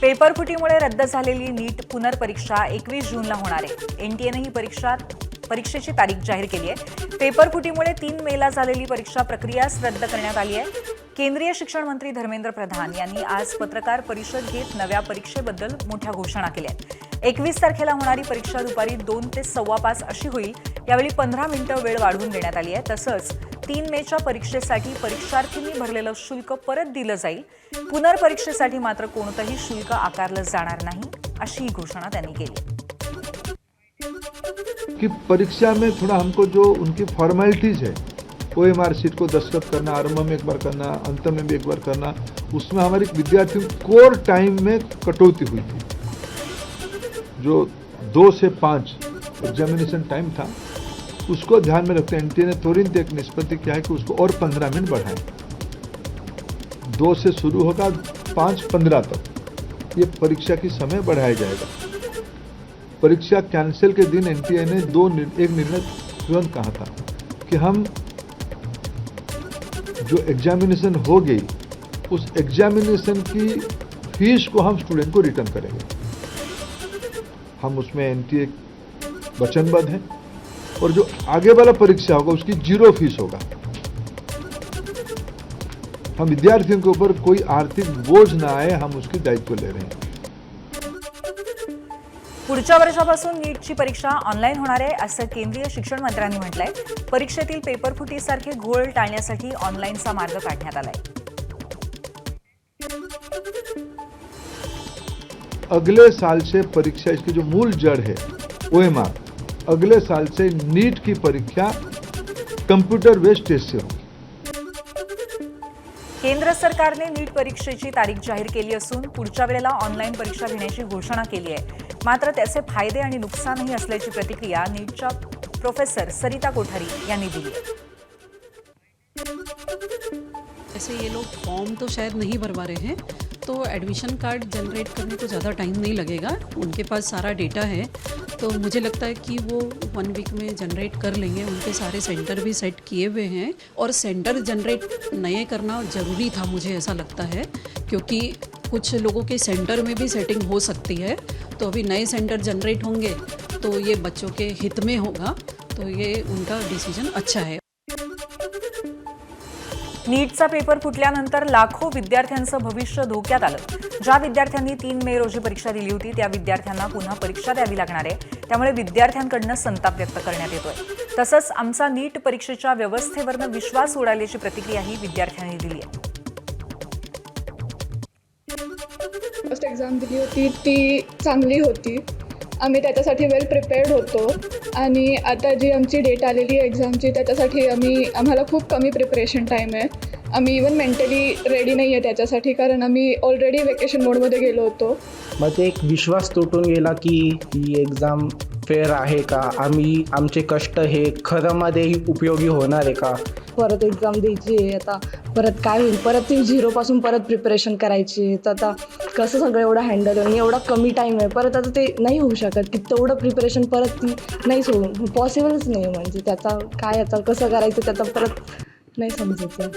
पेपरफुटीमुळे रद्द झालेली नीट पुनर्परीक्षा 21 जूनला होणार आहे। एनटीएने ही परीक्षेची तारीख जाहीर केली आहे। पेपरफुटीमुळे 3 मेला झालेली परीक्षा प्रक्रियाच रद्द करण्यात आली आहे। केंद्रीय शिक्षण मंत्री धर्मेंद्र प्रधान यांनी आज पत्रकार परिषद घेत नव्या परीक्षेबद्दल मोठ्या घोषणा केल्या आहेत। 21 तारखेला होणारी परीक्षा दुपारी 2 ते 5:15 अशी होईल। यावेळी 15 मिनिटं वेळ वाढवून देण्यात आली आहे। तसंच 3 मेच्या परीक्षेसाठी परीक्षार्थींनी भरलेलं शुल्क परत दिलं जाईल। पुनर्परीक्षेसाठी मात्र कोणतंही शुल्क आकारलं जाणार नाही, अशी घोषणा त्यांनी केली। कि परीक्षा में थोड़ा हमको जो उनकी फॉर्मेलिटीज है, OMR शीट को दस्तखत करना, आरंभ में एक बार करना, अंत में भी एक बार करना, उसमें हमारे विद्यार्थियों कोर टाइम में कटौती हुई थी। जो 2 से 5 एग्जामिनेशन टाइम था, उसको ध्यान में रखते एनटीए ने तुरंत एक निष्पत्ति किया है कि उसको और 15 मिनट बढ़ाएं। 2 से शुरू होगा 5:15 तक ये परीक्षा की समय बढ़ाया जाएगा। परीक्षा कैंसिल के दिन एनटीए ने एक निर्णय तुरंत कहा था कि हम जो एग्जामिनेशन हो गई उस एग्जामिनेशन की फीस को हम स्टूडेंट को रिटर्न करेंगे। हम उसमें एनटीए वचनबद्ध हैं और जो आगे वाला परीक्षा होगा उसकी 0 फीस होगा। हम विद्यार्थियों के ऊपर कोई आर्थिक बोझ ना आए, हम उसकी दायित्व ले रहे हैं। पुढच्या वर्षापासून नीटची परीक्षा ऑनलाईन होणार आहे, असं केंद्रीय शिक्षण मंत्र्यांनी म्हटलंय। परीक्षेतील पेपरफुटीसारखे घोळ टाळण्यासाठी ऑनलाईनचा मार्ग काढण्यात आलाय। अगले साल से परीक्षा, इसकी जो मूल जड़ है OMR, अगले साल से नीट की परीक्षा कंप्यूटर बेस्ड टेस्ट से होगी। केंद्र सरकारने नीट परीक्षेची तारीख जाहीर केली असून पुढच्या वेळेला ऑनलाईन परीक्षा घेण्याची घोषणा केली आहे। मात्र त्याचे फायदे आणि नुकसानही असल्याची प्रतिक्रिया नीटच्या प्रोफेसर सरिता कोठारी यांनी दिली आहे। ऐसे ये लोग फॉर्म तो शायद नहीं भरवा रहे हैं, तो एडमिशन कार्ड जनरेट करने को ज़्यादा टाइम नहीं लगेगा। उनके पास सारा डेटा है, तो मुझे लगता है कि वो 1 वीक में जनरेट कर लेंगे। उनके सारे सेंटर भी सेट किए हुए हैं और सेंटर जनरेट नए करना ज़रूरी था, मुझे ऐसा लगता है, क्योंकि कुछ लोगों के सेंटर में भी सेटिंग हो सकती है। तो अभी नए सेंटर जनरेट होंगे तो ये बच्चों के हित में होगा, तो ये उनका डिसीजन अच्छा है। नीटचा पेपर फुटल्यानंतर लाखो विद्यार्थ्यांचं भविष्य धोक्यात आलं। ज्या विद्यार्थ्यांनी 3 मे रोजी परीक्षा दिली होती त्या विद्यार्थ्यांना पुन्हा परीक्षा द्यावी लागणार आहे। त्यामुळे विद्यार्थ्यांकडून संताप व्यक्त करण्यात येतोय। तसंच आमचा नीट परीक्षेच्या व्यवस्थेवरनं विश्वास उडाल्याची प्रतिक्रियाही विद्यार्थ्यांनी दिली आहे। फर्स्ट एक्झाम दिली होती ती चांगली होती, आम्ही त्याच्यासाठी वेल प्रिपेअर्ड होतो आणि आता जी आमची डेट आलेली आहे एक्झामची त्याच्यासाठी आम्हाला खूप कमी प्रिपरेशन टाईम आहे। आम्ही इवन मेंटली रेडी नाही आहे त्याच्यासाठी, कारण आम्ही ऑलरेडी वेकेशन मोडमध्ये गेलो होतो। मग ते एक विश्वास तुटून गेला की ही एक्झाम फेअर आहे का, आमचे कष्ट हे खरंमध्ये उपयोगी होणार आहे का। परत एक्झाम द्यायची आहे, आता परत काय होईल, परत ती 0पासून परत प्रिपरेशन करायची, तर आता कसं सगळं एवढं हँडल होईल, एवढा कमी टाईम आहे, परत आता ते नाही होऊ शकत की तेवढं प्रिपरेशन परत नाहीच होऊ, पॉसिबलच नाही। म्हणजे त्याचा काय आता कसं करायचं त्याचा परत नाही समजायचं।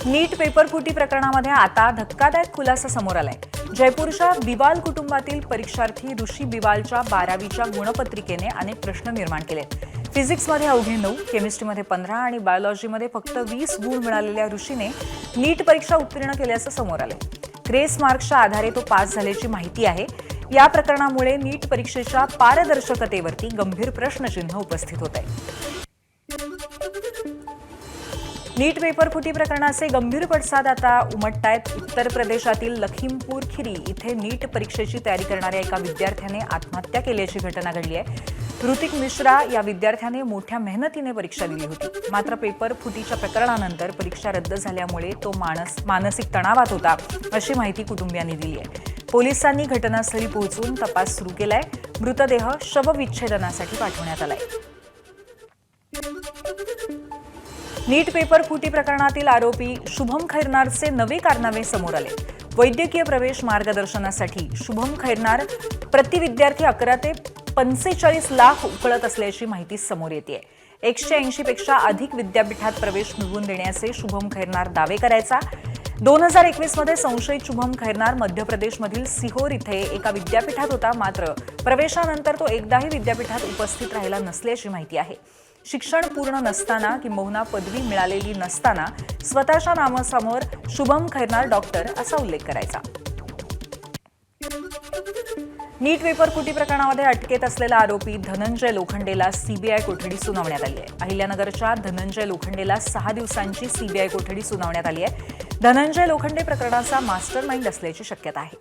नीट पेपरफुटी प्रकरणामध्ये आता धक्कादायक खुलासा समोर आलाय। जयपूरच्या बिवाल कुटुंबातील परीक्षार्थी ऋषी बिवालच्या 12वीच्या गुणपत्रिकेने अनेक प्रश्न निर्माण केलेत। फिजिक्समध्ये अवघे 9, केमिस्ट्रीमध्ये 15 आणि बायोलॉजीमध्ये फक्त 20 गुण मिळालेल्या ऋषीने नीट परीक्षा उत्तीर्ण केल्याचं समोर आलंय। ग्रेस मार्क्सच्या आधारे तो पास झाल्याची माहिती आहे। या प्रकरणामुळे नीट परीक्षेच्या पारदर्शकतेवरती गंभीर प्रश्नचिन्ह उपस्थित होत आहे। नीट पेपरफुटी प्रकरणाचे गंभीर पडसाद आता उमटतायत। उत्तर प्रदेशातील लखीमपूर खिरी इथे नीट परीक्षेची तयारी करणाऱ्या एका विद्यार्थ्याने आत्महत्या केल्याची घटना घडली आहे। ऋतिक मिश्रा या विद्यार्थ्याने मोठ्या मेहनतीने परीक्षा दिली होती, मात्र पेपर फुटीच्या प्रकरणानंतर परीक्षा रद्द झाल्यामुळे तो मानसिक तणावात होता, अशी माहिती कुटुंबियांनी दिली आहे। पोलिसांनी घटनास्थळी पोहोचून तपास सुरू केलाय। मृतदेह शवविच्छेदनासाठी पाठवण्यात आलाय। नीट पेपर फुटी प्रकरणातील आरोपी शुभम खैरनारचे नवे कारनामे समोर आले। वैद्यकीय प्रवेश मार्गदर्शनासाठी शुभम खैरनार प्रति विद्यार्थी 11 ते 45 लाख उकळत असल्याची माहिती समोर येते। 180 पेक्षा अधिक विद्यापीठात प्रवेश मिळवून देण्याचे शुभम खैरनार दावे करायचा। 2021 मध्ये संशयित शुभम खैरनार मध्य प्रदेशमधील सिहोर इथे एका विद्यापीठात होता, मात्र प्रवेशानंतर तो एकदाही विद्यापीठात उपस्थित राहिला नसल्याची माहिती आहे. शिक्षण पूर्ण नसताना किंबहुना पदवी मिळालेली नसताना स्वतःच्या नावासमोर शुभम खैरनार डॉक्टर असा उल्लेख करायचा. नीट पेपर फुटी प्रकरणामध्ये अटकेत असलेला आरोपी धनंजय लोखंडेला सीबीआय कोठडी सुनावण्यात आली आहे. अहिल्यानगरच्या धनंजय लोखंडेला 6 दिवसांची सीबीआय कोठडी सुनावण्यात आली आहे. धनंजय लोखंडे प्रकरणाचा मास्टर माइंड असल्याची शक्यता आहे.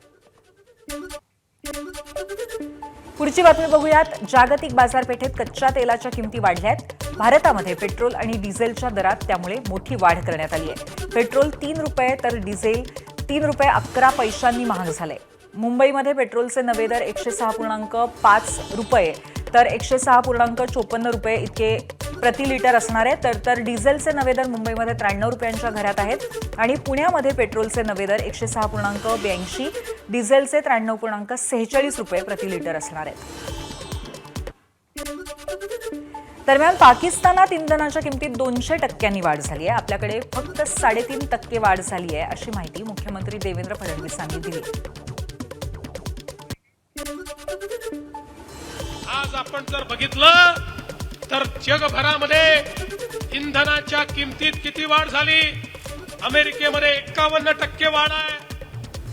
पुढची बातमी बघूयात. जागतिक बाजारपेठेत कच्च्या तेलाच्या किमती वाढल्या आहेत. भारतामध्ये पेट्रोल आणि डिझेलच्या दरात त्यामुळे मोठी वाढ करण्यात आली आहे. पेट्रोल 3 रुपये तर डिझेल 3 रुपये 11 पैशांनी महाग झाले. मुंबईमध्ये पेट्रोलचे नवे दर 106.5 रुपये तर 106.54 रुपये इतके प्रति लिटर असणार आहे. तर डिझेलचे नवे दर मुंबईमध्ये 93 रुपयांच्या घरात आहेत आणि पुण्यामध्ये पेट्रोलचे नवे दर 106.82, डिझेलचे 93.46 रुपये प्रति लिटर असणार आहेत. दरम्यान पाकिस्तानात इंधनाच्या किमतीत 200% वाढ झाली आहे. आपल्याकडे फक्त 3.5% वाढ झाली आहे अशी माहिती मुख्यमंत्री देवेंद्र फडणवीसांनी दिली. आज आपण जर बघितलं तर जगभरामध्ये इंधनाच्या किमतीत किती वाढ झाली. अमेरिकेमध्ये 51% वाढ आहे,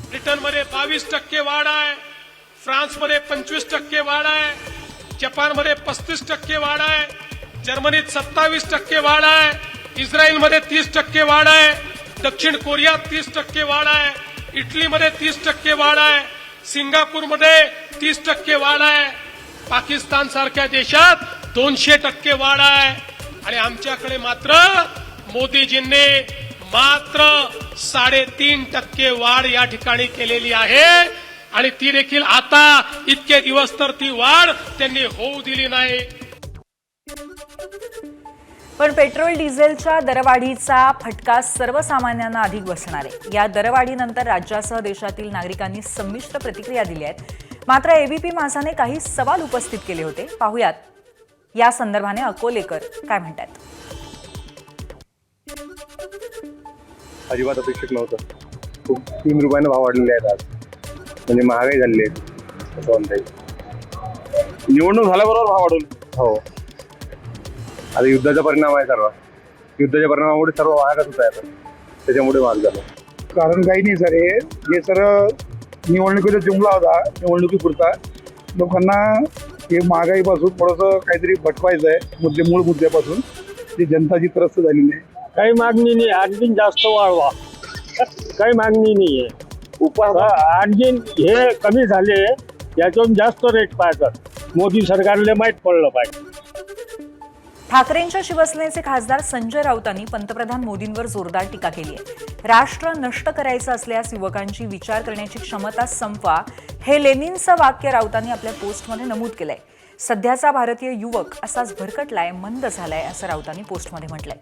ब्रिटनमध्ये 22% वाढ आहे, फ्रान्समध्ये 25% वाढ आहे, जपानमध्ये 35% वाढ आहे, जर्मनीत 27% वाढ आहे, इस्रायलमध्ये 30% वाढ आहे, दक्षिण कोरियात 30% वाढ आहे, इटलीमध्ये 30% वाढ आहे, सिंगापूरमध्ये 30% वाढ आहे, पाकिस्तान सारख्या देशात 200% वाढ आहे आणि आमच्याकडे मात्र मोदीजींनी मात्र 3.5% वाढ या ठिकाणी केलेली आहे आणि ती देखील आता इतके दिवस तर ती वाढ त्यांनी होऊ दिली नाही. पण पेट्रोल डिझेलच्या दरवाढीचा फटका सर्वसामान्यांना अधिक बसणार आहे. या दरवाढीनंतर राज्यासह देशातील नागरिकांनी संमिश्र प्रतिक्रिया दिल्या आहेत. मात्र एबीपी माझाने काही सवाल उपस्थित केले होते. पाहुयात या संदर्भाने अकोलेकर काय म्हणतात. अजिबात अपेक्षित नव्हतं. खूप 3 रुपयाने भाव वाढलेले आहेत आज, म्हणजे महागाई झालेली आहे असं म्हणता येईल. निवडणूक झाल्याबरोबर भाव वाढवले. हो, आता युद्धाचा परिणाम आहे सर्व. युद्धाच्या परिणामामुळे सर्व महागच होत आहे आता, त्याच्यामुळे महाग झालं. कारण काही नाही सर, हे सर निवडणुकीचा जुमला होता. निवडणुकीपुरता लोकांना हे महागाईपासून थोडंसं काहीतरी भटकायचं आहे, मूळ मुद्द्यापासून. ती जनताची त्रस्त झालेली आहे. काही मागणी नाही, आणखीन जास्त वाढवा. काही मागणी नाही आहे. आणखीन हे कमी झाले, याच्यातून जास्त रेट पाहतात. मोदी सरकारला माहीत पडलं पाहिजे. ठाकरेंच्या शिवसेनेचे खासदार संजय राऊतांनी पंतप्रधान मोदींवर जोरदार टीका केली आहे. राष्ट्र नष्ट करायचं असल्यास युवकांची विचार करण्याची क्षमता संपवा, हे लेनिनचं वाक्य राऊतांनी आपल्या पोस्टमध्ये नमूद केलंय. सध्याचा भारतीय युवक असाच भरकटलाय, मंद झालाय असं राऊतांनी पोस्टमध्ये म्हटलंय.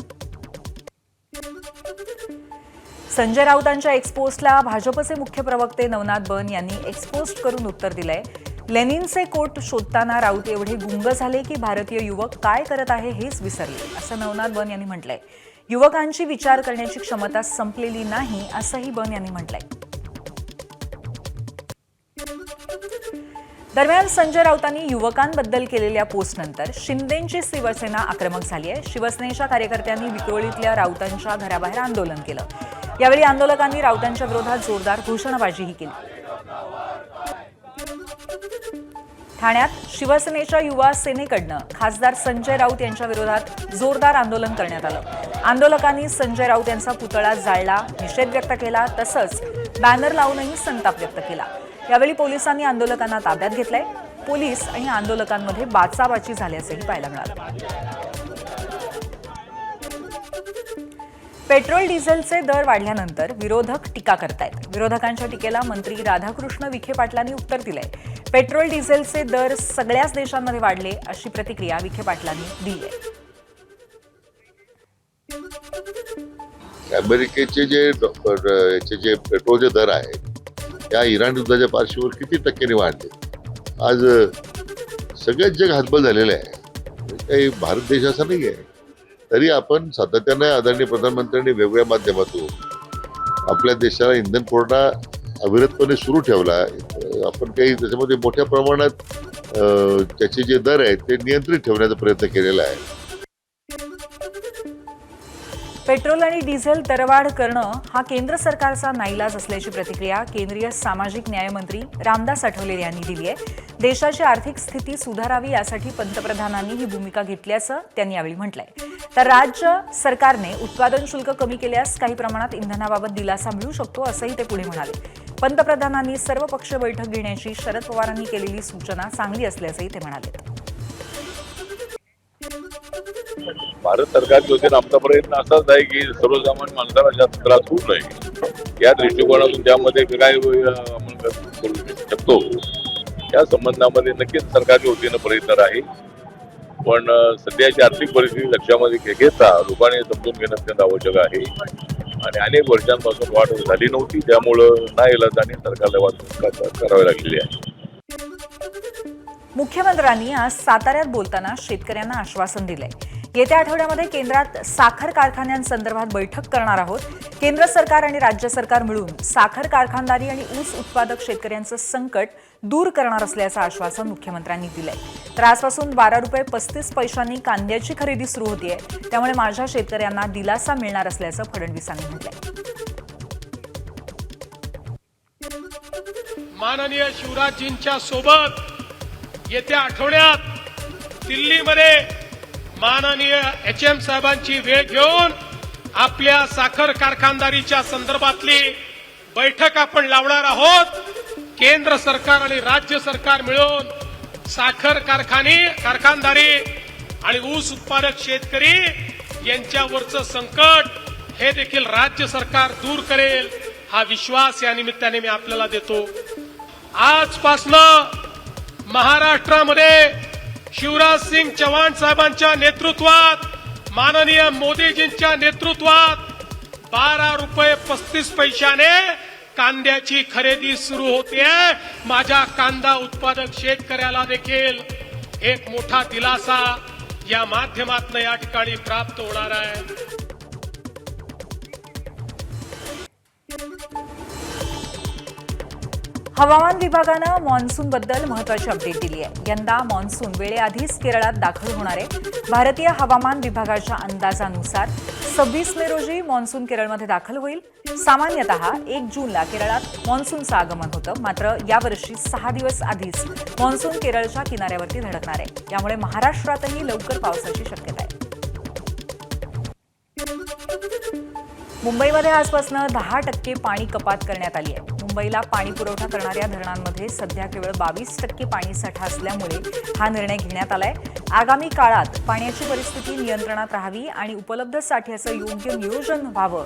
संजय राऊतांच्या एक्सपोस्टला भाजपचे मुख्य प्रवक्ते नवनाथ बन यांनी एक्सपोस्ट करून उत्तर दिलंय. लेनिनचे कोट शोधताना राऊत एवढे गुंग झाले की भारतीय युवक काय करत आहे हेच विसरले असं नवनाथ बन यांनी म्हटलंय. युवकांची विचार करण्याची क्षमता संपलेली नाही असंही बन यांनी म्हटलंय. दरम्यान संजय राऊतांनी युवकांबद्दल केलेल्या पोस्टनंतर शिंदेंची शिवसेना आक्रमक झाली आहे. शिवसेनेच्या कार्यकर्त्यांनी विक्रोळीतल्या राऊतांच्या घराबाहेर आंदोलन केलं. यावेळी आंदोलकांनी राऊतांच्या विरोधात जोरदार घोषणाबाजीही केली. ठाण्यात शिवसेनेच्या युवा सेनेकडनं खासदार संजय राऊत यांच्या विरोधात जोरदार आंदोलन करण्यात आलं. आंदोलकांनी संजय राऊत यांचा पुतळा जाळला, निषेध व्यक्त केला, तसंच बॅनर लावूनही संताप व्यक्त केला. यावेळी पोलिसांनी आंदोलकांना ताब्यात घेतलंय. पोलीस आणि आंदोलकांमध्ये बाचाबाची झाल्याचंही पाहायला मिळालं. पेट्रोल डिझेलचे दर वाढल्यानंतर विरोधक टीका करतायत. विरोधकांच्या टीकेला मंत्री राधाकृष्ण विखे पाटलांनी उत्तर दिलंय. पेट्रोल डिझेलचे दर सगळ्याच देशांमध्ये वाढले अशी प्रतिक्रिया विखे पाटलांनी दिली आहे. अमेरिकेचे जे पेट्रोलचे दर आहेत त्या इराण युद्धाच्या पार्श्वभूमीवर किती टक्क्यांनी वाढले. आज सगळेच जग हतबल झालेलं आहे. काही भारत देश असा नाही आहे. तरी आपण सातत्याने आदरणीय प्रधानमंत्र्यांनी वेगवेगळ्या माध्यमातून आपल्या देशाला इंधन पुरवठा अविरतपणे सुरू ठेवला. आपण काही त्याच्यामध्ये मोठ्या प्रमाणात त्याचे जे दर आहेत ते नियंत्रित ठेवण्याचा प्रयत्न केलेला आहे. पेट्रोल आणि डिझेल दरवाढ करणं हा केंद्र सरकारचा नाईलाज असल्याची प्रतिक्रिया केंद्रीय सामाजिक न्याय मंत्री रामदास आठवले यांनी दिली आहे. देशाची आर्थिक स्थिती सुधारावी यासाठी पंतप्रधानांनी ही भूमिका घेतल्याचं त्यांनी यावेळी म्हटलंय. तर राज्य सरकारने उत्पादन शुल्क कमी केल्यास काही प्रमाणात इंधनाबाबत दिलासा मिळू शकतो असंही ते पुढे म्हणाले. पंतप्रधानांनी सर्वपक्षीय बैठक घेण्याची शरद पवारांनी केलेली सूचना चांगली असल्याचंही ते म्हणाले. भारत सरकारची योजना आमचा प्रयत्न असाच आहे की सर्वसामान्य माणसाला जास्त त्रास होऊ नये या दृष्टिकोनातून त्यामध्ये काय आपण करू शकतो या संबंधामध्ये नक्कीच सरकारच्या वतीनं प्रयत्न आहे. पण सध्याची आर्थिक परिस्थिती लक्षामध्ये घेता लोकांनी समजून घेणं अत्यंत आवश्यक आहे आणि अनेक वर्षांपासून वाढ झाली नव्हती त्यामुळं नाईलाजाने सरकारला वाढ करावी लागलेली आहे. मुख्यमंत्र्यांनी आज साताऱ्यात बोलताना शेतकऱ्यांना आश्वासन दिलंय. येत्या आठवड्यामध्ये केंद्रात साखर कारखान्यांसंदर्भात बैठक करणार आहोत. केंद्र सरकार आणि राज्य सरकार मिळून साखर कारखानदारी आणि ऊस उत्पादक शेतकऱ्यांचं संकट दूर करणार असल्याचं आश्वासन मुख्यमंत्र्यांनी दिलंय. तर आजपासून 12 रुपये 35 पैशांनी कांद्याची खरेदी सुरू होतीये. त्यामुळे माझ्या शेतकऱ्यांना दिलासा मिळणार असल्याचं फडणवीसांनी म्हटलंय. माननीय शिवराजजींच्या सोबत येत्या आठवड्यात दिल्लीमध्ये माननीय HM साहेबांची वेळ घेऊन आपल्या साखर कारखानदारीच्या संदर्भातली बैठक आपण लावणार आहोत. केंद्र सरकार आणि राज्य सरकार मिळून साखर कारखानदारी आणि ऊस उत्पादक शेतकरी यांच्यावरचं संकट हे देखील राज्य सरकार दूर करेल हा विश्वास या निमित्ताने मी आपल्याला देतो. आजपासनं महाराष्ट्रामध्ये शिवराज सिंग चौहान साहेबांच्या नेतृत्वात माननीय मोदीजींच्या नेतृत्वात 12 रुपये 35 पैशाने कांद्याची खरेदी सुरू होते. माझ्या कांदा उत्पादक शेतकऱ्याला देखील एक मोठा दिलासा या माध्यमातून या ठिकाणी प्राप्त होणार आहे. हवामान विभागानं मान्सूनबद्दल महत्त्वाची अपडेट दिली आहे. यंदा मान्सून वेळेआधीच केरळात दाखल होणार आहे. भारतीय हवामान विभागाच्या अंदाजानुसार 26 मे रोजी मान्सून केरळमध्ये दाखल होईल. सामान्यतः 1 जूनला केरळात मान्सूनचं आगमन होतं. मात्र यावर्षी 6 दिवस आधीच मान्सून केरळच्या किनाऱ्यावरती धडकणार आहे. यामुळे महाराष्ट्रातही लवकर पावसाची शक्यता आहे. मुंबईमध्ये आजपासून 10% पाणी कपात करण्यात आली आहे. मुंबईला पाणी पुरवठा करणाऱ्या धरणांमध्ये सध्या केवळ 22% पाणीसाठा असल्यामुळे हा निर्णय घेण्यात आलाय. आगामी काळात पाण्याची परिस्थिती नियंत्रणात राहावी आणि उपलब्ध साठ्याचं योग्य नियोजन व्हावं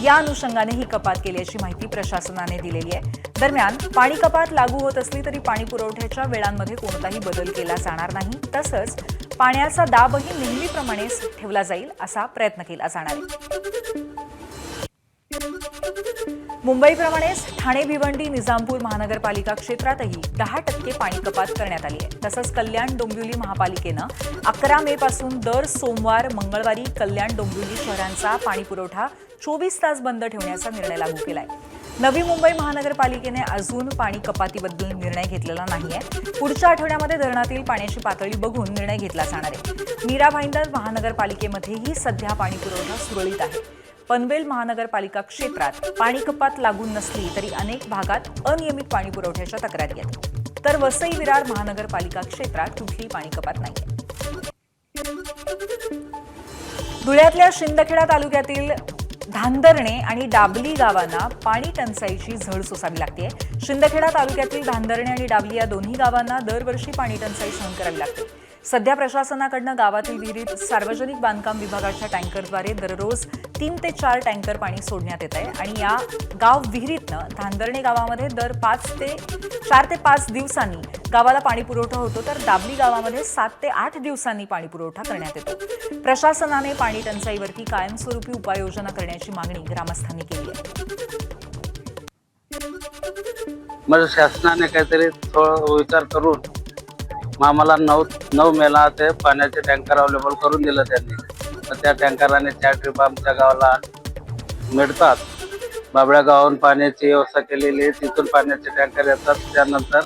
या अनुषंगाने ही कपात केल्याची माहिती प्रशासनाने दिलेली आहे. दरम्यान पाणी कपात लागू होत असली तरी पाणी पुरवठ्याच्या वेळांमध्ये कोणताही बदल केला जाणार नाही. तसंच पाण्याचा दाबही नेहमीप्रमाणे ठेवला जाईल असा प्रयत्न केला जाणार आहे. मुंबईप्रमाणेच ठाणे, भिवंडी, निजामपूर महानगरपालिका क्षेत्रातही 10% पाणी कपात करण्यात आली आहे. तसंच कल्याण डोंबिवली महापालिकेनं 11 मे पासून दर सोमवार, मंगळवारी कल्याण डोंबिवली शहरांचा पाणी पुरवठा 24 तास बंद ठेवण्याचा निर्णय लागू केलाय. नवी मुंबई महानगरपालिकेने अजून पाणी कपातीबद्दल निर्णय घेतलेला नाहीये. पुढच्या आठवड्यामध्ये धरणातील पाण्याची पातळी बघून निर्णय घेतला जाणार आहे. मीरा भाईंदर महानगरपालिकेमध्येही सध्या पाणी पुरवठा सुरळीत आहे. पनवेल महानगरपालिका क्षेत्रात पाणी कपात लागू नसली तरी अनेक भागात अनियमित पाणी पुरवठ्याच्या तक्रारी आहेत. तर वसई विरार महानगरपालिका क्षेत्रात कुठलीही पाणी कपात नाहीये. धुळ्यातल्या शिंदखेडा तालुक्यातील धांदरणे आणि डाबली गावांना पाणी टंचाईची झळ सोसावी लागते. शिंदखेडा तालुक्यातील धांदरणे आणि डाबली या दोन्ही गावांना दरवर्षी पाणी टंचाई सहन करावी लागते. सध्या प्रशासनाकडनं गावातील विहिरीत सार्वजनिक बांधकाम विभागाच्या टँकरद्वारे दररोज 3 ते 4 टँकर पाणी सोडण्यात येत आहे आणि या गाव विहिरीतनं धांदरणे गावामध्ये दर 4 ते 5 दिवसांनी गावाला पाणी पुरवठा होतो. तर दाबली गावामध्ये 7 ते 8 दिवसांनी पाणी पुरवठा करण्यात येतो. प्रशासनाने पाणी टंचाईवरती कायमस्वरूपी उपाययोजना करण्याची मागणी ग्रामस्थांनी केली आहे. म्हणजे शासनाने काहीतरी थोडा विचार करून आम्हाला 9 मेला ते पाण्याचे टँकर अवेलेबल करून दिलं त्यांनी. तर त्या टँकराने 4 ट्रिप आमच्या गावाला मिळतात. बाबळ्या गावाहून पाण्याची व्यवस्था केलेली आहे. तिथून पाण्याचे टँकर येतात. त्यानंतर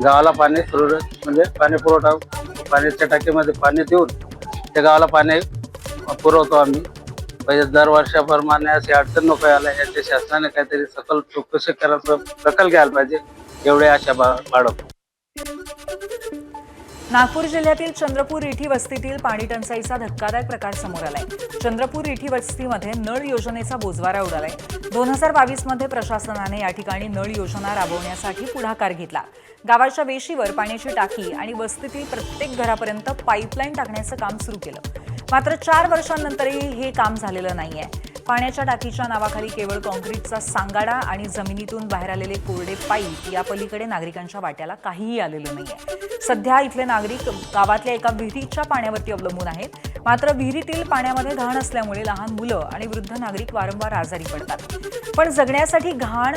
गावाला पाणी म्हणजे पाणी पुरवठा पाण्याच्या टाकीमध्ये पाणी देऊन त्या गावाला पाणी पुरवतो आम्ही. म्हणजे दर वर्षाप्रमाणे अशी अडचण नको यायला याच्या शासनाने काहीतरी सकल चौकशी करायचा दखल घ्यायला पाहिजे, एवढे आशा बाळगतो. नागपूर जिल्ह्यातील चंद्रपूर रिठी वस्तीतील पाणी टंचाईचा धक्कादायक प्रकार समोर आलाय. चंद्रपूर रिठी वस्तीमध्ये नळ योजनेचा बोजवारा उडालाय. 2022 मध्ये प्रशासनाने या ठिकाणी नळ योजना राबवण्यासाठी पुढाकार घेतला. गावाच्या वेशीवर पाण्याची टाकी आणि वस्तीतील प्रत्येक घरापर्यंत पाईपलाईन टाकण्याचं काम सुरू केलं. मात्र 4 वर्षांनंतरही हे काम झालेलं नाहीये. पाण्याच्या टाकीच्या नावाखाली केवळ कॉन्क्रीटचा सांगाडा आणि जमिनीतून बाहेर आलेले कोरडे पाईप, या पलीकडे नागरिकांच्या वाट्याला काहीही आलेलं नाहीये. सध्या इथले नागरिक गावातल्या एका विहिरीच्या पाण्यावरती अवलंबून आहेत. मात्र विहिरीतील पाण्यामध्ये घाण असल्यामुळे लहान मुलं आणि वृद्ध नागरिक वारंवार आजारी पडतात. पण जगण्यासाठी घाण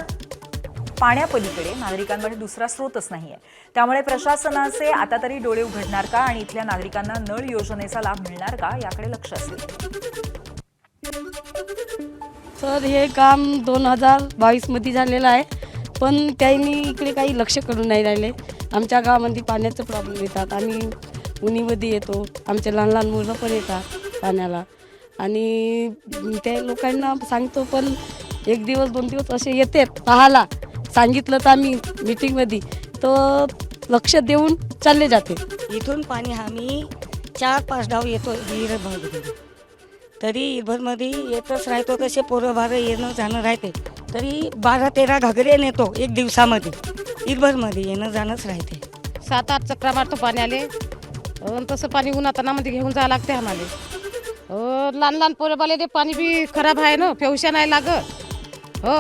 पाण्यापलीकडे नागरिकांमध्ये दुसरा स्रोतच नाहीये. त्यामुळे प्रशासनाचे आता तरी डोळे उघडणार का आणि इथल्या नागरिकांना नळ योजनेचा लाभ मिळणार का, याकडे लक्ष असेल. सर, हे काम 2022 मध्ये झालेलं आहे, पण त्यांनी इकडे काही लक्ष करून नाही राहिले. आमच्या गावामध्ये पाण्याचं प्रॉब्लेम येतात. आम्ही उन्हीमध्ये येतो, आमचे लहान लहान मुलं पण येतात पाण्याला, आणि त्या लोकांना सांगतो पण 1 दिवस 2 दिवस असे येतात पाहायला. सांगितलं तर आम्ही मीटिंगमध्ये तर लक्ष देऊन चालले जाते. इथून पाणी आम्ही 4-5 डाव येतो विहीरभरमध्ये, तरी इरभरमध्ये येतच राहतो. तसे पोरंबारं येणं जाणं राहते, तरी 12-13 घागरे नेतो 1 दिवसामध्ये. इरभरमध्ये येणं जाणंच राहते. 7-8 चक्रा मारतो पाण्याले. तसं पाणी उन्हातानामध्ये घेऊन जावं लागते आम्हाला. लहान लहान पोरबाले ते पाणी बी खराब आहे ना, प्यावशा नाही लागत. हो,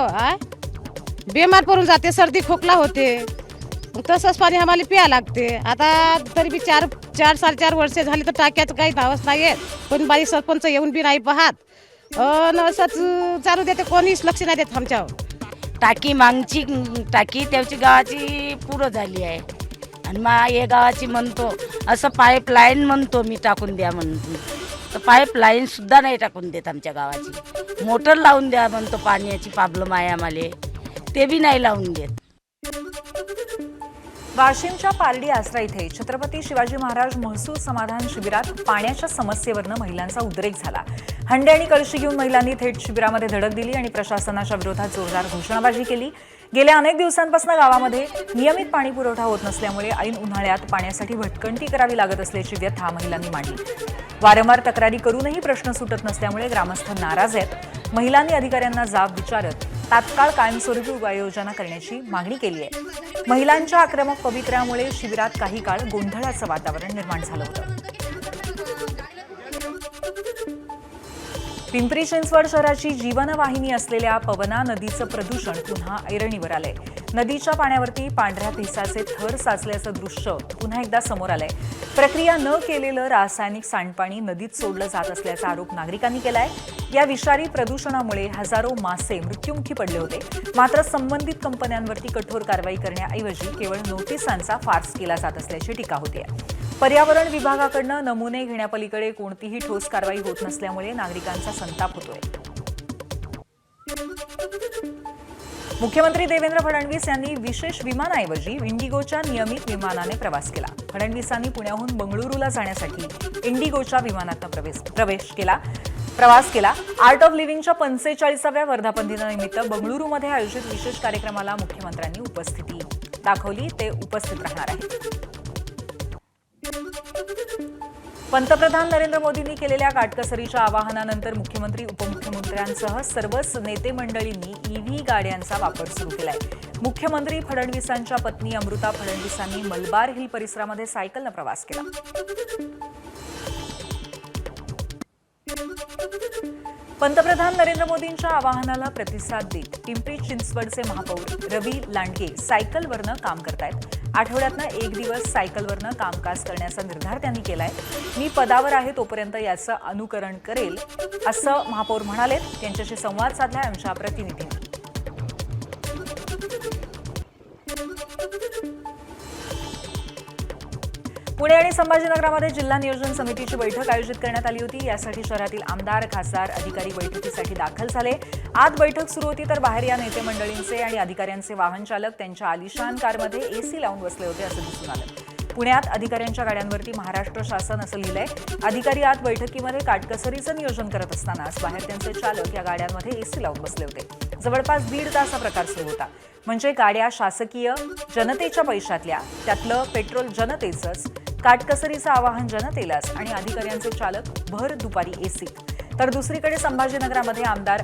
बेमार पडून जाते, सर्दी खोकला होते. तसंच पाणी आम्हाला प्यायला लागते. आता तरी बी 4-4.5 वर्षे झाली तर टाक्याचं काही नावच नाही आहे. पण बाई सरपंच येऊन बी नाही पाहत. असंच चालू देते, कोणीच लक्ष नाही देत आमच्यावर. टाकी मागची टाकी त्याची गावाची पुरं झाली आहे, आणि मग हे गावाची म्हणतो असं पाईपलाईन म्हणतो मी टाकून द्या म्हणतो, तर पाईपलाईन सुद्धा नाही टाकून देत आमच्या गावाची. मोटर लावून द्या म्हणतो, पाण्याची प्रॉब्लेम आहे आम्हाला, ते बी नाही लावून देत. वाशिमच्या पारडी आसरा इथे छत्रपती शिवाजी महाराज महसूल समाधान शिबिरात पाण्याच्या समस्येवरनं महिलांचा उद्रेक झाला. हंडे आणि कळशी घेऊन महिलांनी थेट शिबिरामध्ये धडक दिली आणि प्रशासनाच्या विरोधात जोरदार घोषणाबाजी केली. गेल्या अनेक दिवसांपासून गावामध्ये नियमित पाणी पुरवठा होत नसल्यामुळे ऐन उन्हाळ्यात पाण्यासाठी भटकंती करावी लागत असल्याची व्यथा महिलांनी मांडली. वारंवार तक्रारी करूनही प्रश्न सुटत नसल्यामुळे ग्रामस्थ नाराज आहेत. महिलांनी अधिकाऱ्यांना जाब विचारत तात्काळ कायमस्वरूपी उपाययोजना करण्याची मागणी केली आहे. महिलांच्या आक्रमक पवित्र्यामुळे शिबिरात काही काळ गोंधळाचं वातावरण निर्माण झालं होतं. पिंपरी चिंचवड शहराची जीवनवाहिनी असलेल्या पवना नदीचं प्रदूषण पुन्हा ऐरणीवर आलंय. नदीच्या पाण्यावरती पांढऱ्या पिसाचे थर साचल्याचं दृश्य पुन्हा एकदा समोर आलंय. प्रक्रिया न केलेलं रासायनिक सांडपाणी नदीत सोडलं जात असल्याचा आरोप नागरिकांनी केलाय. या विषारी प्रदूषणामुळे हजारो मासे मृत्युमुखी पडले होते. मात्र संबंधित कंपन्यांवरती कठोर कारवाई करण्याऐवजी केवळ नोटिसांचा फार्स केला जात असल्याची टीका होते. पर्यावरण विभागाकडनं नमुने घेण्यापलीकडे कोणतीही ठोस कारवाई होत नसल्यामुळे नागरिकांचा संताप होतोय. मुख्यमंत्री देवेंद्र फडणवीस यांनी विशेष विमानाऐवजी इंडिगोच्या नियमित विमानाने प्रवास केला. फडणवीसांनी पुण्याहून बंगळुरूला जाण्यासाठी इंडिगोच्या विमानातनं प्रवास केला. आर्ट ऑफ लिव्हिंगच्या 45व्या वर्धापन दिनानिमित्त बंगळुरूमध्ये आयोजित विशेष कार्यक्रमाला मुख्यमंत्र्यांनी उपस्थिती दाखवली. ते उपस्थित राहणार आहेत. पंतप्रधान नरेंद्र मोदींनी केलेल्या काटकसरीच्या आवाहनानंतर मुख्यमंत्री उपमुख्यमंत्र्यांसह सर्वच नेते मंडळींनी ईव्ही गाड्यांचा वापर सुरू केलाय. मुख्यमंत्री फडणवीसांच्या पत्नी अमृता फडणवीसांनी मलबार हिल परिसरामध्ये सायकलनं प्रवास केला. पंतप्रधान नरेंद्र मोदींच्या आवाहनाला प्रतिसाद देत पिंपरी चिंचवडचे महापौर रवी लांडगे सायकलवरनं काम करतायत. आठवड्यातनं 1 दिवस सायकलवरनं कामकाज करण्याचा निर्धार त्यांनी केलाय. मी पदावर आहे तोपर्यंत याचं अनुकरण करेल असं महापौर म्हणाले. त्यांच्याशी संवाद साधलाय आमच्या प्रतिनिधींनी. पुणे आणि संभाजीनगरामध्ये जिल्हा नियोजन समितीची बैठक आयोजित करण्यात आली होती. यासाठी शहरातील आमदार, खासदार, अधिकारी बैठकीसाठी दाखल झाले. आत बैठक सुरू होती तर बाहेर या नेते मंडळींचे आणि अधिकाऱ्यांचे वाहन चालक त्यांच्या आलिशान कारमध्ये एसी लावून बसले होते असं दिसून आलं. पुण्यात अधिकाऱ्यांच्या गाड्यांवरती महाराष्ट्र शासन असं लिहिलंय. अधिकारी आत बैठकीमध्ये काटकसरीचं नियोजन करत असतानाच बाहेर त्यांचे चालक या गाड्यांमध्ये एसी लावून बसले होते. जवळपास 1.5 तास हा प्रकार सुरू होता. म्हणजे गाड्या शासकीय, जनतेच्या पैशातल्या, त्यातलं पेट्रोल जनतेचंच, काटकसरीचं आवाहन जनतेलाच आणि अधिकाऱ्यांचे चालक भर दुपारी एसीत. तर दुसरीकडे संभाजीनगरामध्ये आमदार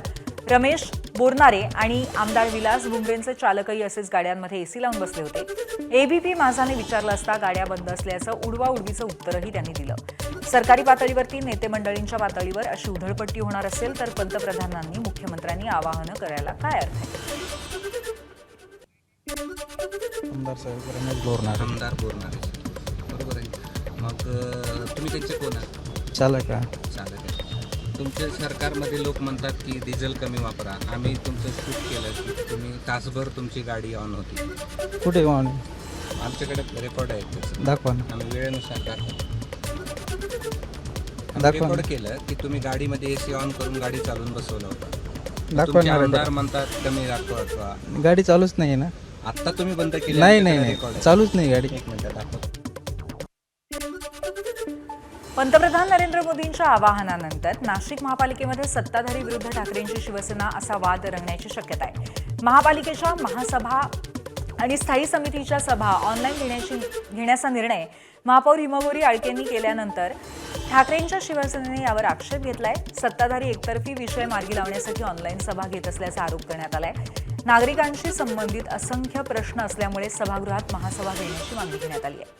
रमेश बोरनारे आणि आमदार विलास भुमरेंचे चालकही असेच गाड्यांमध्ये एसी लावून बसले होते. एबीपी माझाने विचारलं असता गाड्या बंद असल्याचं उडवाउडवीचं उत्तरही त्यांनी दिलं. सरकारी पातळीवरती नेते मंडळींच्या पातळीवर अशी उधळपट्टी होणार असेल तर पंतप्रधानांनी, मुख्यमंत्र्यांनी आवाहनं करायला काय अर्थ आहे? आमदार साहेब रमेश बोरनारे. आमदार बोरनारे, बरोबर आहे. मग तुम्ही त्यांचे कोण आहात? चालक आहे. चालक आहे. तुमच्या सरकारमध्ये लोक म्हणतात की डिझेल कमी वापरा. आम्ही तुमचं शूट केलं की तुम्ही तासभर तुमची गाडी ऑन होती. कुठे ऑन? आमच्याकडे रेकॉर्ड आहे. दाखवा. आम्ही वेळेनुसार रेकॉर्ड केलं की तुम्ही गाडीमध्ये एसी ऑन करून गाडी चालवून बसवलं होतं. तुमचे आमदार म्हणतात कमी दाखवा. गाडी चालूच नाही ना. आता तुम्ही बंद केली? नाही, चालूच नाही गाडी. एक मिनिट दाखवा. पंतप्रधान नरेंद्र मोदींच्या आवाहनानंतर नाशिक महापालिकेमध्ये सत्ताधारी विरुद्ध ठाकरेंची शिवसेना असा वाद रंगण्याची शक्यता आहे. महापालिकेच्या महासभा आणि स्थायी समितीच्या सभा ऑनलाईन घेण्याचा निर्णय महापौर हिमगौरी आळकेंनी केल्यानंतर ठाकरेंच्या शिवसेनेने यावर आक्षेप घेतलाय. सत्ताधारी एकतर्फी विषय मार्गी लावण्यासाठी ऑनलाईन सभा घेत असल्याचा आरोप करण्यात आलाय. नागरिकांशी संबंधित असंख्य प्रश्न असल्यामुळे सभागृहात महासभा घेण्याची मागणी करण्यात आली आहे.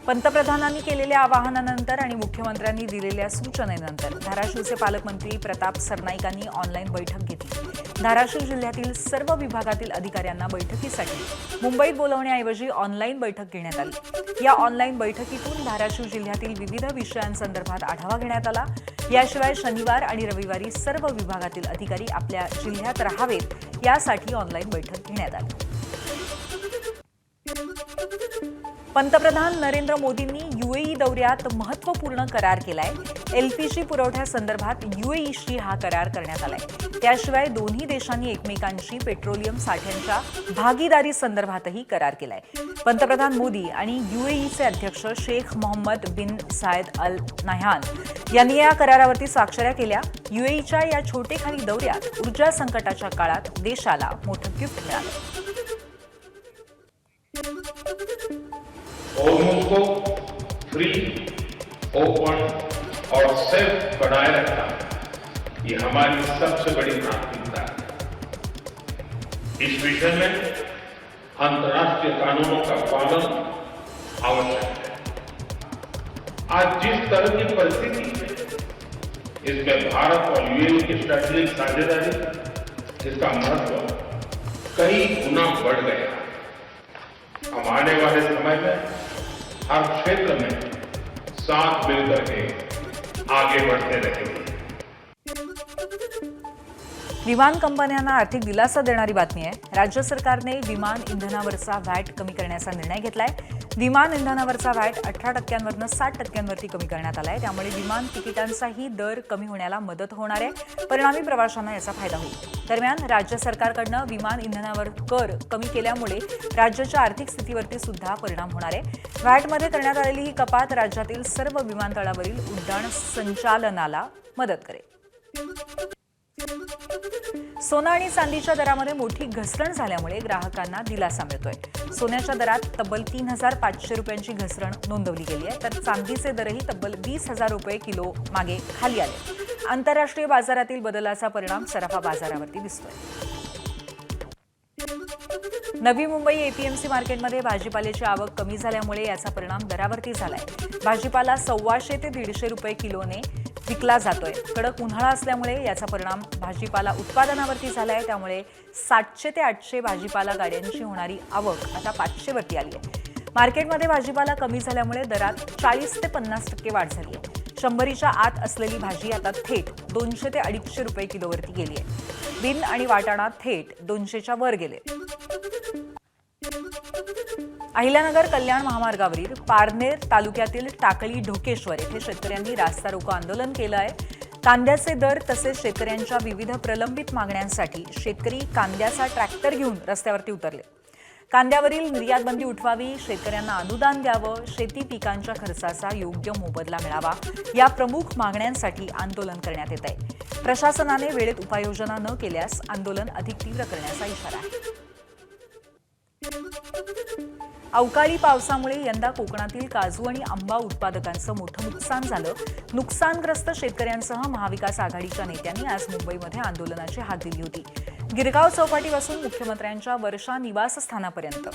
पंतप्रधानांनी केलेल्या आवाहनानंतर आणि मुख्यमंत्र्यांनी दिलेल्या सूचनेनंतर धाराशिवचे पालकमंत्री प्रताप सरनाईकांनी ऑनलाईन बैठक घेतली. धाराशिव जिल्ह्यातील सर्व विभागातील अधिकाऱ्यांना बैठकीसाठी मुंबईत बोलवण्याऐवजी ऑनलाईन बैठक घेण्यात आली. या ऑनलाईन बैठकीतून धाराशिव जिल्ह्यातील विविध विषयांसंदर्भात आढावा घेण्यात आला. याशिवाय शनिवार आणि रविवारी सर्व विभागातील अधिकारी आपल्या जिल्ह्यात राहावेत यासाठी ऑनलाईन बैठक घेण्यात आली. पंतप्रधान नरेंद्र मोदींनी युएई दौऱ्यात महत्त्वपूर्ण करार केलाय. एलपीजी पुरवठ्यासंदर्भात युएईशी हा करार करण्यात आलाय. त्याशिवाय दोन्ही देशांनी एकमेकांशी पेट्रोलियम साठ्यांच्या भागीदारी संदर्भातही करार केलाय. पंतप्रधान मोदी आणि युएईचे अध्यक्ष शेख मोहम्मद बिन सायद अल नाह्यान यांनी या करारावरती स्वाक्षऱ्या केल्या. युएईच्या या छोटेखानी दौऱ्यात ऊर्जा संकटाच्या काळात देशाला मोठं गिफ्ट मिळालं. होर्मुज़ को फ्री, ओपन और सेफ बनाए रखना ये हमारी सबसे बड़ी प्राथमिकता है. इस विषय में अंतर्राष्ट्रीय कानूनों का पालन आवश्यक है. आज जिस तरह की परिस्थिति है इसमें भारत और यूएई की स्ट्रेटेजिक साझेदारी, इसका महत्व कई गुना बढ़ गया. हम आने वाले समय में हर क्षेत्र में साथ मिलकर के आगे बढ़ते रहेंगे. विमान कंपन्यांना आर्थिक दिलासा देणारी बातमी आहे. राज्य सरकारने विमान इंधनावरचा व्हॅट कमी करण्याचा निर्णय घेतलाय. विमान इंधनावरचा व्हॅट 18% 60% कमी करण्यात आलाय. त्यामुळे विमान तिकिटांचाही दर कमी होण्याला मदत होणार आहे. परिणामी प्रवाशांना याचा फायदा होईल. दरम्यान राज्य सरकारकडनं विमान इंधनावर कर कमी केल्यामुळे राज्याच्या आर्थिक स्थितीवरती सुद्धा परिणाम होणार आहे. व्हॅटमध्ये करण्यात आलेली ही कपात राज्यातील सर्व विमानतळावरील उड्डाण संचालनाला मदत करेल. सोनं आणि चांदीच्या दरामध्ये मोठी घसरण झाल्यामुळे ग्राहकांना दिलासा मिळतोय. सोन्याच्या दरात तब्बल 3,500 रुपयांची घसरण नोंदवली गेली आहे, तर चांदीचे दरही तब्बल 20,000 रुपये किलो मागे खाली आले. आंतरराष्ट्रीय बाजारातील बदलाचा परिणाम सराफा बाजारावरती दिसतोय. नवी मुंबई एपीएमसी मार्केटमध्ये भाजीपाल्याची आवक कमी झाल्यामुळे याचा परिणाम दरावरती झालाय. भाजीपाला 125 ते 150 रुपये किलोने विकला जातोय. कडक उन्हाळा असल्यामुळे याचा परिणाम भाजीपाला उत्पादनावरती झालाय. त्यामुळे 700 ते 800 भाजीपाला गाड्यांची होणारी आवक आता 500 वरती आली आहे. मार्केटमध्ये भाजीपाला कमी झाल्यामुळे दरात 40 ते 50% वाढ झाली आहे. 100च्या आत असलेली भाजी आता थेट 200 ते 250 रुपये किलोवरती गेली आहे. बीन आणि वाटाणा थेट 200च्या वर गेले. अहिल्यानगर कल्याण महामार्गावरील पारनेर तालुक्यातील टाकळी ढोकेश्वर येथे शेतकऱ्यांनी रास्ता रोको आंदोलन केलं आहे. कांद्याचे दर तसेच शेतकऱ्यांच्या विविध प्रलंबित मागण्यांसाठी शेतकरी कांद्याचा ट्रॅक्टर घेऊन रस्त्यावरती उतरले. कांद्यावरील निर्यात बंदी उठवावी, शेतकऱ्यांना अनुदान द्यावं, शेती पिकांच्या खर्चाचा योग्य मोबदला मिळावा या प्रमुख मागण्यांसाठी आंदोलन करण्यात येत आहे. प्रशासनाने वेळेत उपाययोजना न केल्यास आंदोलन अधिक तीव्र करण्याचा इशारा आहे. अवकाळी पावसामुळे यंदा कोकणातील काजू आणि आंबा उत्पादकांचं मोठं नुकसान झालं. नुकसानग्रस्त शेतकऱ्यांसह महाविकास आघाडीच्या नेत्यांनी आज मुंबईमध्ये आंदोलनाची हाक दिली होती. गिरगाव चौपाटीपासून मुख्यमंत्र्यांच्या वर्षा निवासस्थानापर्यंत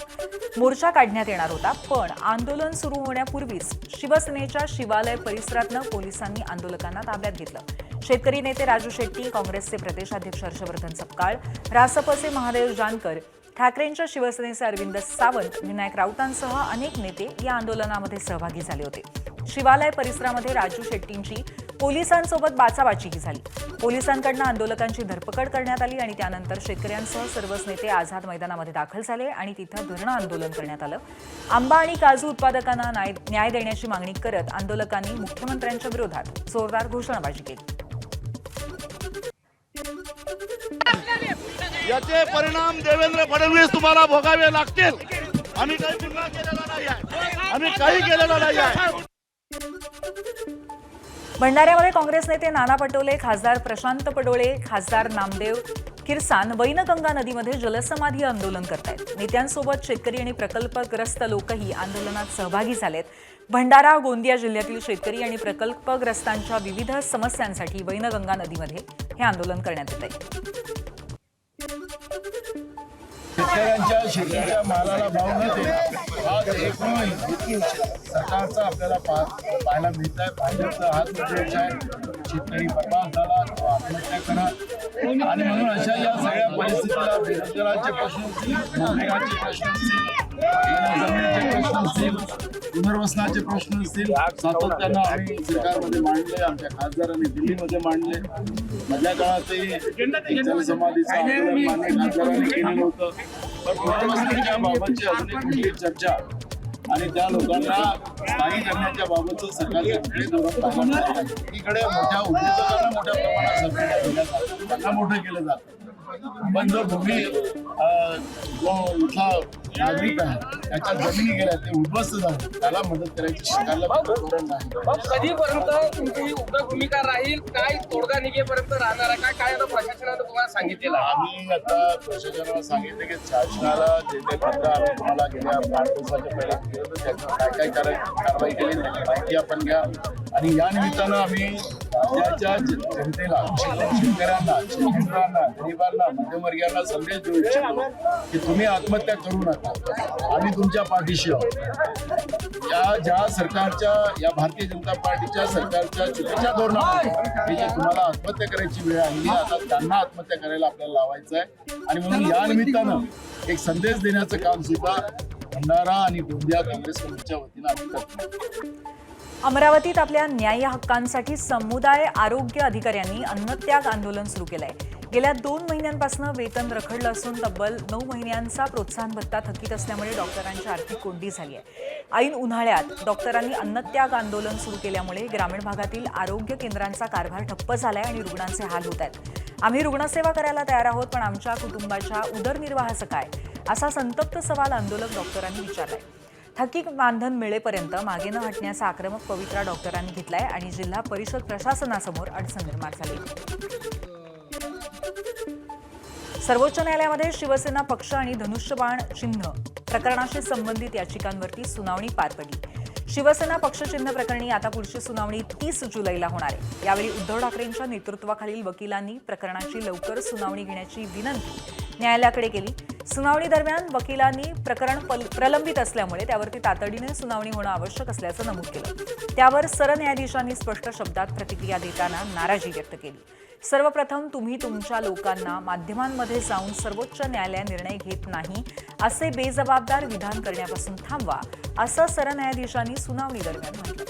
मोर्चा काढण्यात येणार होता. पण आंदोलन सुरू होण्यापूर्वीच शिवसेनेच्या शिवालय परिसरातनं पोलिसांनी आंदोलकांना ताब्यात घेतलं. शेतकरी नेते राजू शेट्टी, काँग्रेसचे प्रदेशाध्यक्ष हर्षवर्धन सपकाळ, रासपचे महादेव जानकर, ठाकरेंच्या शिवसेनेचे अरविंद सावंत, विनायक राऊतांसह अनेक नेते या आंदोलनामध्ये सहभागी झाले होते. शिवालय परिसरामध्ये राजू शेट्टींची पोलिसांसोबत बाचाबाचीही झाली. पोलिसांकडून आंदोलकांची धरपकड करण्यात आली आणि त्यानंतर शेतकऱ्यांसह सर्वच नेते आझाद मैदानामध्ये दाखल झाले आणि तिथं धरणं आंदोलन करण्यात आलं. आंबा आणि काजू उत्पादकांना न्याय देण्याची मागणी करत आंदोलकांनी मुख्यमंत्र्यांच्या विरोधात जोरदार घोषणाबाजी केली. याचे परिणाम देवेंद्र फडणवीस तुम्हाला भोगावे लागतील. आम्ही काही गुन्हा केलेला नाही आहे, आम्ही काही केलेलं नाही आहे. भंडाऱ्यामध्ये काँग्रेस नेते नाना पटोले, खासदार प्रशांत पडोळे, खासदार नामदेव किरसान वैनगंगा नदीमध्ये जलसमाधी आंदोलन करतायत. नेत्यांसोबत शेतकरी आणि प्रकल्पग्रस्त लोकही आंदोलनात सहभागी झालेत. भंडारा, गोंदिया जिल्ह्यातील शेतकरी आणि प्रकल्पग्रस्तांच्या विविध समस्यांसाठी वैनगंगा नदीमध्ये हे आंदोलन करण्यात येत आहे. शेतकऱ्यांच्या शेतीच्या मालाला भाव न देणं आज एकमेव सरकारचा आपल्याला पाहायला मिळत आहे. भाजपचा हाच उद्देश आहे. शेतकरी बर्बाद झाला तो आत्महत्या करा आणि म्हणून अशा या सगळ्या परिस्थितीला बेरोजगाराचे प्रश्न असतील, मनरेगाचे प्रश्न असतील, जमिनीचे प्रश्न असतील, पुनर्वसनाचे प्रश्न असतील, सातत्यानं आम्ही सरकारमध्ये मांडले, आमच्या खासदारांनी दिल्लीमध्ये मांडले. माझ्या काळातही जलसमाधीचं आंदोलन मान्य खासदारांनी केलेलं होतं. पण पुनर्वसनाच्या बाबतची अजून एक मोठी चर्चा आणि त्या लोकांना स्थायी करण्याच्या बाबतचं सरकारचे कुठले धोरण पाहायला मिळत नाही. एकीकडे मोठ्या उद्योजकांना मोठ्या प्रमाणात सबसिड्या दिल्या जातात, त्यांना मोठं केलं जातं. पण जो भूमी जो इथला नागरिक आहे त्याच्या जमिनी गेल्या, ते उद्ध्वस्त झाले, त्याला मदत करायची सरकारला धोरण नाही. कधीपर्यंत तुमची उग्र भूमिका राहील? काय तोडगा निघेपर्यंत राहणार आहे? काय आता प्रशासनानं तुम्हाला सांगितलेलं? आम्ही आता प्रशासनाला सांगितलं की शासनाला जे ते पत्र आम्ही तुम्हाला गेल्या 8 दिवसाच्या पहिल्या दिलं होतं, त्याच्यावर काय काय कारवाई केली त्याची माहिती आपण घ्या. आणि या निमित्तानं आम्ही राज्याच्या जनतेला, शेतकऱ्यांना, शेतकऱ्यांना, गरिबांना, मध्यमवर्गीयांना संदेश देऊ इच्छितो की तुम्ही आत्महत्या करू नका, आम्ही तुमच्या पाठीशी आहोत. या ज्या सरकारच्या, या भारतीय जनता पार्टीच्या सरकारच्या चुकीच्या धोरणामुळे जे तुम्हाला आत्महत्या करायची वेळ आली, आता त्यांना आत्महत्या करायला आपल्याला लावायचं आहे. आणि म्हणून या निमित्तानं एक संदेश देण्याचं काम सुद्धा भंडारा आणि गोंदिया काँग्रेस कमिटीच्या वतीनं आम्ही करतो. अमरावतीत आपल्या न्याय हक्कांसाठी समुदाय आरोग्य अधिकाऱ्यांनी अन्नत्याग आंदोलन सुरू केलंय. गेल्या 2 महिन्यांपासून वेतन रखडलं असून तब्बल 9 महिन्यांचा प्रोत्साहन भत्ता थकीत असल्यामुळे डॉक्टरांची आर्थिक कोंडी झाली आहे. ऐन उन्हाळ्यात डॉक्टरांनी अन्नत्याग आंदोलन सुरू केल्यामुळे ग्रामीण भागातील आरोग्य केंद्रांचा कारभार ठप्प झालाय आणि रुग्णांचे हाल होत आहेत. आम्ही रुग्णसेवा करायला तयार आहोत, पण आमच्या कुटुंबाच्या उदरनिर्वाहाचं काय, असा संतप्त सवाल आंदोलक डॉक्टरांनी विचारलाय. थकीत मानधन मिळेपर्यंत मागे न हटण्याचा आक्रमक पवित्रा डॉक्टरांनी घेतलाय आणि जिल्हा परिषद प्रशासनासमोर अडचण निर्माण झाली. सर्वोच्च न्यायालयामध्ये शिवसेना पक्ष आणि धनुष्यबाण चिन्ह प्रकरणाशी संबंधित याचिकांवरती सुनावणी पार पडली. शिवसेना पक्षचिन्ह प्रकरणी आता पुढची सुनावणी 30 जुलैला होणार आहे. यावेळी उद्धव ठाकरेंच्या नेतृत्वाखालील वकिलांनी प्रकरणाची लवकर सुनावणी घेण्याची विनंती न्यायालयाकडे केली. सुनावणी दरम्यान वकिलांनी प्रकरण प्रलंबित असल्यामुळे त्यावरती तातडीने सुनावणी होणं आवश्यक असल्याचं नमूद केलं. त्यावर सरन्यायाधीशांनी स्पष्ट शब्दात प्रतिक्रिया देताना नाराजी व्यक्त केली. सर्वप्रथम तुम्ही तुमच्या लोकांना माध्यमांमध्ये जाऊन सर्वोच्च न्यायालय निर्णय घेत नाही असे बेजबाबदार विधान करण्यापासून थांबवा, असं सरन्यायाधीशांनी सुनावणी दरम्यान म्हटलं.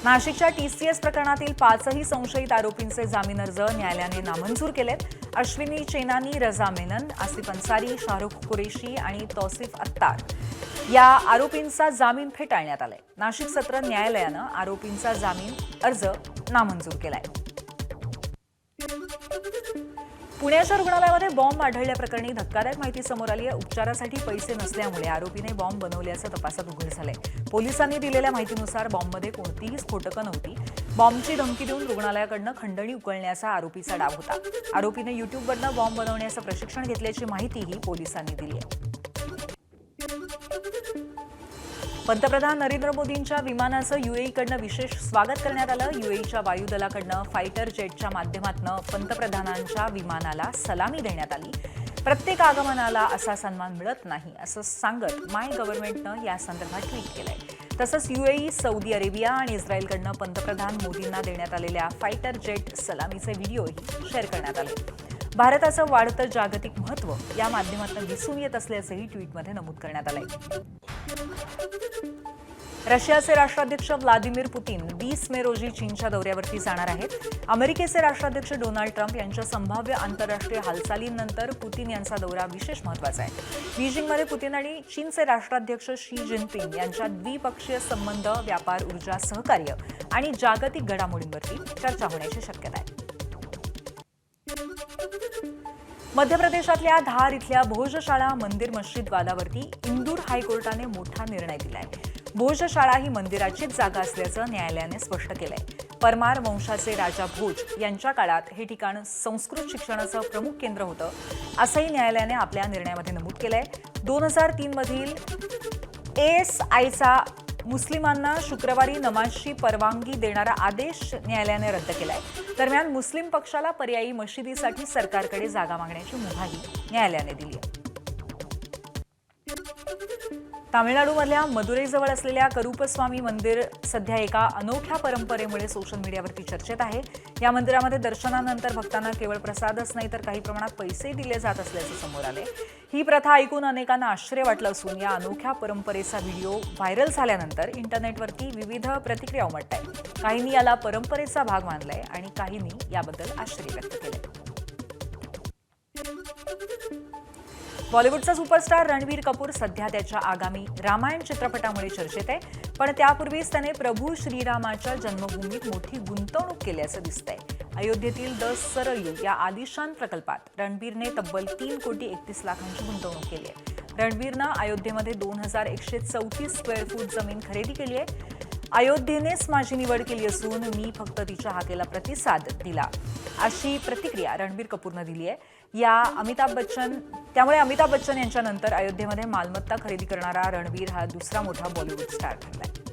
नाशिकच्या TCS प्रकरणातील 5ही संशयित आरोपींचे जामीन अर्ज न्यायालयाने नामंजूर केलेत. अश्विनी चेनानी, रजा मेनन, आसिफ अन्सारी, शाहरुख कुरेशी आणि तौसिफ अत्तार या आरोपींचा जामीन फेटाळण्यात आलाय. नाशिक सत्र न्यायालयानं आरोपींचा जामीन अर्ज नामंजूर केलाय. पुण्याच्या रुग्णालयामध्ये बॉम्ब आढळल्याप्रकरणी धक्कादायक माहिती समोर आली आहे. उपचारासाठी पैसे नसल्यामुळे आरोपीने बॉम्ब बनवल्याचं तपासात उघड झालंय. पोलिसांनी दिलेल्या माहितीनुसार बॉम्बमध्ये कोणतीही स्फोटकं नव्हती. बॉम्बची धमकी देऊन रुग्णालयाकडनं खंडणी उकळण्याचा आरोपीचा डाव होता. आरोपीने युट्यूबवरनं बॉम्ब बनवण्याचं प्रशिक्षण घेतल्याची माहितीही पोलिसांनी दिली आहे. पंतप्रधान नरेंद्र मोदींच्या विमानाचं युएईकडनं विशेष स्वागत करण्यात आलं. युएईच्या वायुदलाकडनं फायटर जेटच्या माध्यमातून पंतप्रधानांच्या विमानाला सलामी देण्यात आली. प्रत्येक आगमनाला असा सन्मान मिळत नाही असं सांगत माय गव्हर्नमेंटनं या संदर्भात ट्विट केलंय. तसंच युएई, सौदी अरेबिया आणि इस्रायलकडनं पंतप्रधान मोदींना देण्यात आलेल्या फायटर जेट सलामीचे व्हिडिओही शेअर करण्यात आले. भारताचं वाढतं जागतिक महत्त्व या माध्यमातून दिसून येत असल्याचंही ट्विटमध्ये नमूद करण्यात आलंय. रशियाचे राष्ट्राध्यक्ष व्लादिमीर पुतीन 20 मे रोजी चीनच्या दौऱ्यावरती जाणार आहेत. अमेरिकेचे राष्ट्राध्यक्ष डोनाल्ड ट्रम्प यांच्या संभाव्य आंतरराष्ट्रीय हालचालींनंतर पुतीन यांचा दौरा विशेष महत्त्वाचा आहे. बीजिंगमध्ये पुतीन आणि चीनचे राष्ट्राध्यक्ष शी जिनपिंग यांच्या द्विपक्षीय संबंध, व्यापार, ऊर्जा, सहकार्य आणि जागतिक घडामोडींवरती चर्चा होण्याची शक्यता आहे. मध्य प्रदेशातल्या धार इथल्या भोजशाळा मंदिर मस्जिद वादावरती इंदूर हायकोर्टाने मोठा निर्णय दिलाय. भोजशाळा ही मंदिराचीच जागा असल्याचं न्यायालयाने स्पष्ट केलंय. परमार वंशाचे राजा भोज यांच्या काळात हे ठिकाण संस्कृत शिक्षणाचं प्रमुख केंद्र होतं असंही न्यायालयाने आपल्या निर्णयामध्ये नमूद केलंय. 2003 मधील ASIचा मुस्लिमांना शुक्रवारी नमाजची परवानगी देणारा आदेश न्यायालयाने रद्द केलाय. दरम्यान मुस्लिम पक्षाला पर्यायी मशिदीसाठी सरकारकडे जागा मागण्याची मुभाही न्यायालयाने दिली आहे. तामिळनाडूमधल्या मदुरैजवळ असलेल्या करूपस्वामी मंदिर सध्या एका अनोख्या परंपरेमुळे सोशल मीडियावरती चर्चेत आहे. या मंदिरामध्ये दर्शनानंतर भक्तांना केवळ प्रसादच नाही तर काही प्रमाणात पैसे दिले जात असल्याचं समोर आले. ही प्रथा ऐकून अनेकांना आश्चर्य वाटलं असून या अनोख्या परंपरेचा व्हिडिओ व्हायरल झाल्यानंतर इंटरनेटवरती विविध प्रतिक्रिया उमटत आहेत. काहींनी याला परंपरेचा भाग मानलाय आणि काहींनी याबद्दल आश्चर्य व्यक्त केलंय. बॉलिवूडचा सुपरस्टार रणबीर कपूर सध्या त्याच्या आगामी रामायण चित्रपटामुळे चर्चेत आहे. पण त्यापूर्वीच त्याने प्रभू श्रीरामाच्या जन्मभूमीत मोठी गुंतवणूक केल्याचं दिसतंय. अयोध्येतील द सरयू या आलिशान प्रकल्पात रणबीरने तब्बल 3 कोटी 31 लाखांची गुंतवणूक केली आहे. रणबीरनं अयोध्येमध्ये 2134 स्क्वेअर फूट जमीन खरेदी केली आहे. अयोध्येनेच माझी निवड केली असून मी फक्त तिच्या हाकेला प्रतिसाद दिला अशी प्रतिक्रिया रणबीर कपूरनं दिली आहे. त्यामुळे अमिताभ बच्चन यांच्यानंतर अयोध्येमध्ये मालमत्ता खरेदी करणारा रणबीर हा दुसरा मोठा बॉलिवूड स्टार ठरलाय.